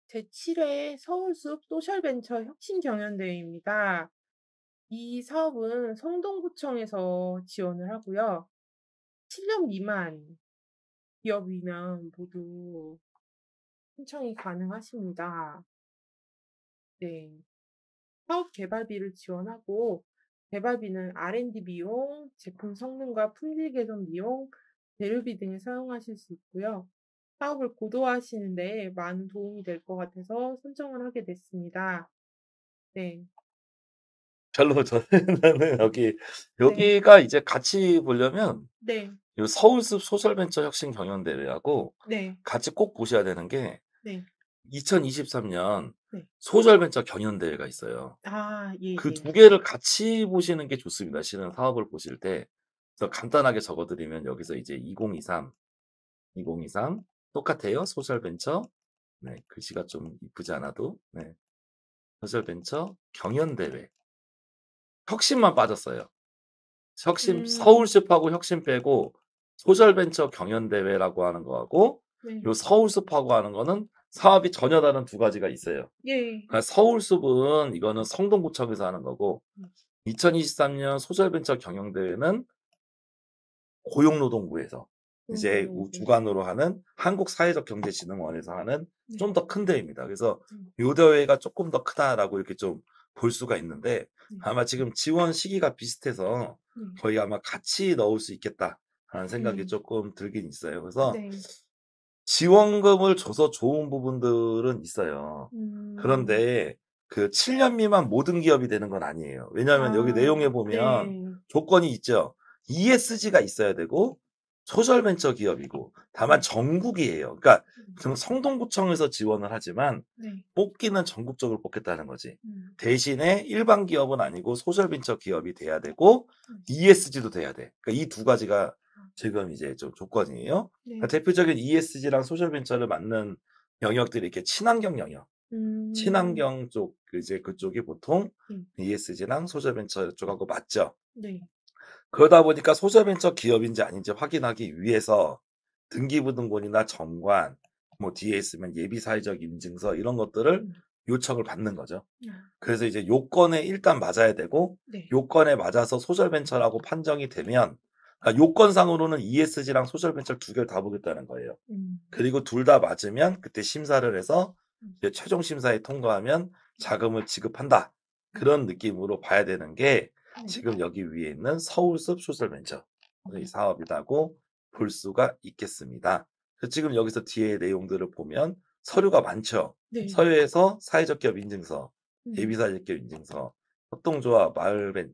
제7회 서울숲 소셜벤처 혁신경연대회입니다. 이 사업은 성동구청에서 지원을 하고요. 7년 미만 기업이면 모두 신청이 가능하십니다. 네. 사업 개발비를 지원하고 개발비는 R&D 비용, 제품 성능과 품질 개선 비용, 재료비 등에 사용하실 수 있고요. 사업을 고도화하시는 데 많은 도움이 될 것 같아서 선정을 하게 됐습니다. 네. 별로 저는 나는 네. 여기가 이제 같이 보려면 네. 요 서울숲 소셜벤처 혁신 경연대회하고 네. 같이 꼭 보셔야 되는 게 네. 2023년 네. 소셜벤처 경연대회가 있어요. 아 그 예예. 두 개를 같이 보시는 게 좋습니다, 실은 사업을 보실 때. 그래서 간단하게 적어 드리면 여기서 이제 2023 똑같아요. 소셜벤처. 네. 글씨가 좀 이쁘지 않아도 네. 소셜벤처 경연대회. 혁신만 빠졌어요. 혁신 음. 서울숲하고 혁신 빼고 소셜벤처 경연대회라고 하는 거하고 네. 요 서울숲하고 하는 거는 사업이 전혀 다른 두 가지가 있어요. 예. 그러니까 서울숲은 이거는 성동구청에서 하는 거고 음. 2023년 소셜벤처 경영대회는 고용노동부에서 이제 고용노동부. 주관으로 하는 한국사회적경제진흥원에서 하는 네. 좀 더 큰 대회입니다. 그래서 음. 요 대회가 쪼끔 더 크다라고 이렇게 좀 볼 수가 있는데 네. 아마 지금 지원 시기가 비슷해서 네. 거의 아마 '같이 넣을 수 있겠다.'라는 생각이 음. 쪼끔 들긴 있어요. 그래서 네. 지원금을 줘서 좋은 부분들은 있어요. 음. 그런데 그 7년 미만 모든 기업이 되는 건 아니에요. 왜냐하면 여기 아 내용에 보면 네. 조건이 있죠. ESG가 있어야 되고 소셜벤처 기업이고 다만 네. 전국이에요. 그러니까 음. 지금 성동구청에서 지원을 하지만 네. 뽑기는 전국적으로 뽑겠다는 거지. 음. 대신에 일반 기업은 아니고 소셜벤처 기업이 돼야 되고 음. ESG도 돼야 돼. 그러니까 이 두 가지가 아 지금 이제 좀 조건이에요. 그러니까 네. 대표적인 ESG랑 소셜벤처를 맡는 영역들이 이렇게 친환경 영역, 음. 친환경 쪽 이제 그쪽이 보통 음. ESG랑 소셜벤처 쪽하고 맞죠. 네. 그러다 보니까 소셜벤처 기업인지 아닌지 확인하기 위해서 등기부등본이나 정관, 뭐 뒤에 있으면 예비사회적 인증서 이런 것들을 음. 요청을 받는 거죠. 아 그래서 이제 요건에 일단 맞아야 되고 네. 요건에 맞아서 소셜벤처라고 판정이 되면 요건상으로는 ESG랑 소셜벤처를 두 개를 다 보겠다는 거예요. 음. 그리고 둘 다 맞으면 그때 심사를 해서 음. 이제 최종 심사에 통과하면 자금을 지급한다. 음. 그런 느낌으로 봐야 되는 게 네. 지금 여기 위에 있는 서울숲 소셜벤처 이 음. 사업이라고 볼 수가 있겠습니다. 그래서 지금 여기서 뒤에 내용들을 보면 서류가 많죠. 네. 서류에서 사회적 기업 인증서, 음. 예비사회적 기업 인증서, 협동조합,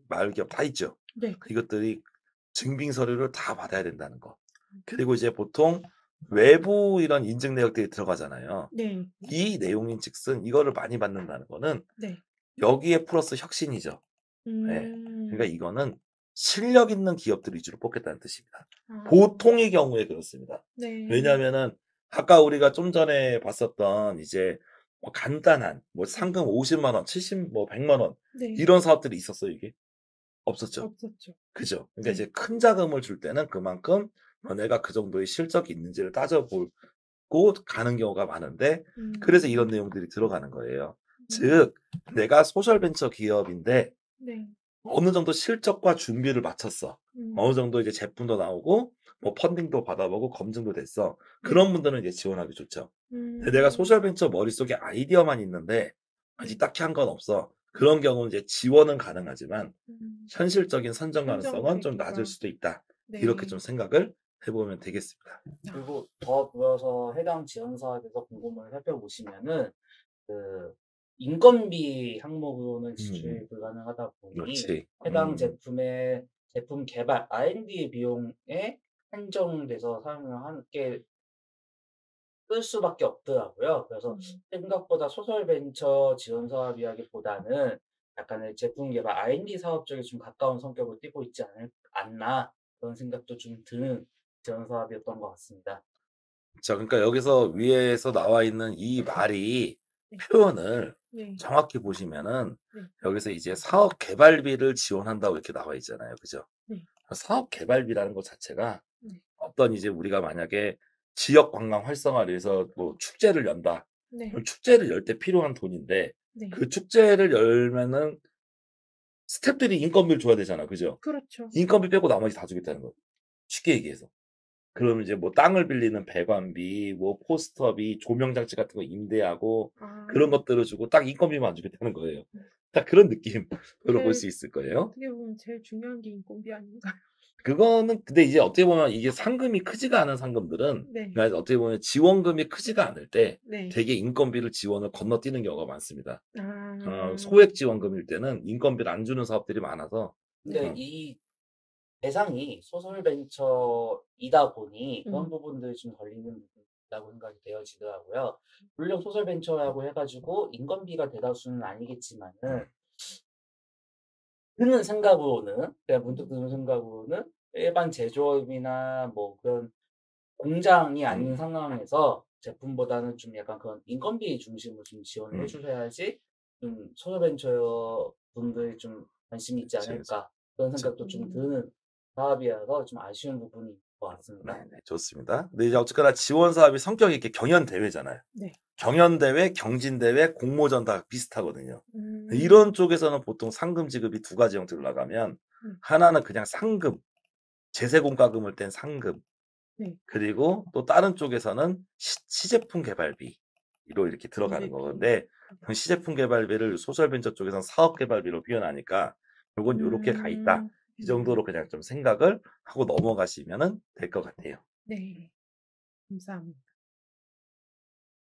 마을기업 다 있죠. 네. 이것들이 증빙 서류를 다 받아야 된다는 거. 그리고 이제 보통 외부 이런 인증 내역들이 들어가잖아요. 네. 이 내용인즉슨 이거를 많이 받는다는 거는 네. 여기에 플러스 혁신이죠. 예. 음. 그러니까 이거는 실력 있는 기업들 위주로 뽑겠다는 뜻입니다. 아 보통의 경우에 그렇습니다. 네. 왜냐하면은 아까 우리가 좀 전에 봤었던 이제 뭐 간단한 뭐 네. 상금 50만 원, 70 뭐 100만 원 네. 이런 사업들이 있었어요, 이게? 없었죠. 없었죠. 그죠. 그러니까 네. 이제 큰 자금을 줄 때는 그만큼 내가 그 정도의 실적이 있는지를 따져보고 가는 경우가 많은데 그래서 이런 음. 내용들이 들어가는 거예요. 음. 즉 내가 소셜 벤처 기업인데 네. 어느 정도 실적과 준비를 마쳤어. 음. 어느 정도 이제 제품도 나오고 뭐 펀딩도 받아보고 검증도 됐어. 네. 그런 분들은 이제 지원하기 좋죠. 근데 내가 음. 소셜 벤처 머릿속에 아이디어만 있는데 아직 네. 딱히 한 건 없어. 그런 경우는 이제 지원은 가능하지만 음. 현실적인 선정 가능성은 좀 낮을 선정되기가 수도 있다. 이렇게 네. 좀 생각을 해 보면 되겠습니다. 아 그리고 더 모여서 해당 지원 사업에서 곰곰이 살펴보시면은 그 인건비 항목으로는 음. 지출이 불가능하다 보니 그렇지. 해당 제품의 제품 개발 R&D 비용에 한정돼서 사용을 하게 쓸 수밖에 없더라고요. 그래서 음. 생각보다 소셜 벤처 지원 사업이라기보다는 약간의 제품 개발 R&D 사업 쪽에 좀 가까운 성격을 띠고 있지 않나 그런 생각도 좀 드는 지원 사업이었던 것 같습니다. 자 그러니까 여기서 위에서 나와 있는 이 말이 네. 표현을 네. 정확히 보시면은 네. 여기서 이제 사업 개발비를 지원한다고 이렇게 나와 있잖아요. 그죠? 네. 사업 개발비라는 것 자체가 네. 어떤 이제 우리가 만약에 지역 관광 활성화를 위해서 뭐 축제를 연다. 네. 그럼 축제를 열 때 필요한 돈인데 네. 그 축제를 열면은 스태프들이 인건비를 줘야 되잖아. 그죠? 그렇죠. 인건비 빼고 나머지 다 주겠다는 거예요. 쉽게 얘기해서. 그러면 이제 뭐 땅을 빌리는 배관비, 뭐 포스터비, 조명 장치 같은 거 임대하고 아. 그런 것들을 주고 딱 인건비만 안 주겠다는 거예요. 음. 딱 그런 느낌으로 볼 제일 수 있을 거예요. 어떻게 보면 제일 중요한 게 인건비 아닌가요? 그거는 근데 이제 어떻게 보면 이게 상금이 크지가 않은 상금들은 네. 그러니까 어떻게 보면 지원금이 크지가 않을 때 네. 되게 인건비를 지원을 건너뛰는 경우가 많습니다. 아. 소액 지원금일 때는 인건비를 안 주는 사업들이 많아서 근데 어. 이 대상이 소설 벤처이다 보니 그런 음. 부분들이 좀 걸리는 부분이 있다고 생각이 되어지더라고요. 물론 소설 벤처라고 해가지고 인건비가 대다수는 아니겠지만은 드는 생각으로는 그냥 문득 드는 생각으로는 일반 제조업이나 뭐 그런 공장이 아닌 상황에서 제품보다는 좀 약간 그런 인건비 중심으로 좀 지원을 해주셔야지 좀 소설 벤처 분들이 좀 관심이 있지 그치, 그치. 않을까 그런 생각도 좀 드는 사업이라서 좀 아쉬운 부분이 있는 것 같습니다. 네네, 좋습니다. 근데 이제 어쨌거나 지원 사업이 성격이 이렇게 경연 대회잖아요. 네. 경연 대회, 경진 대회, 공모전 다 비슷하거든요. 음. 이런 쪽에서는 보통 상금 지급이 두 가지 형태로 나가면 하나는 그냥 상금, 제세공과금을 뗀 상금, 네. 그리고 또 다른 쪽에서는 시제품 개발비로 이렇게 들어가는 CJP. 거건데 시제품 개발비를 소셜벤처 쪽에서는 사업 개발비로 표현하니까 요건 요렇게 가 있다. 이 정도로 그냥 좀 생각을 하고 넘어가시면은 될 것 같아요. 네. 감사합니다.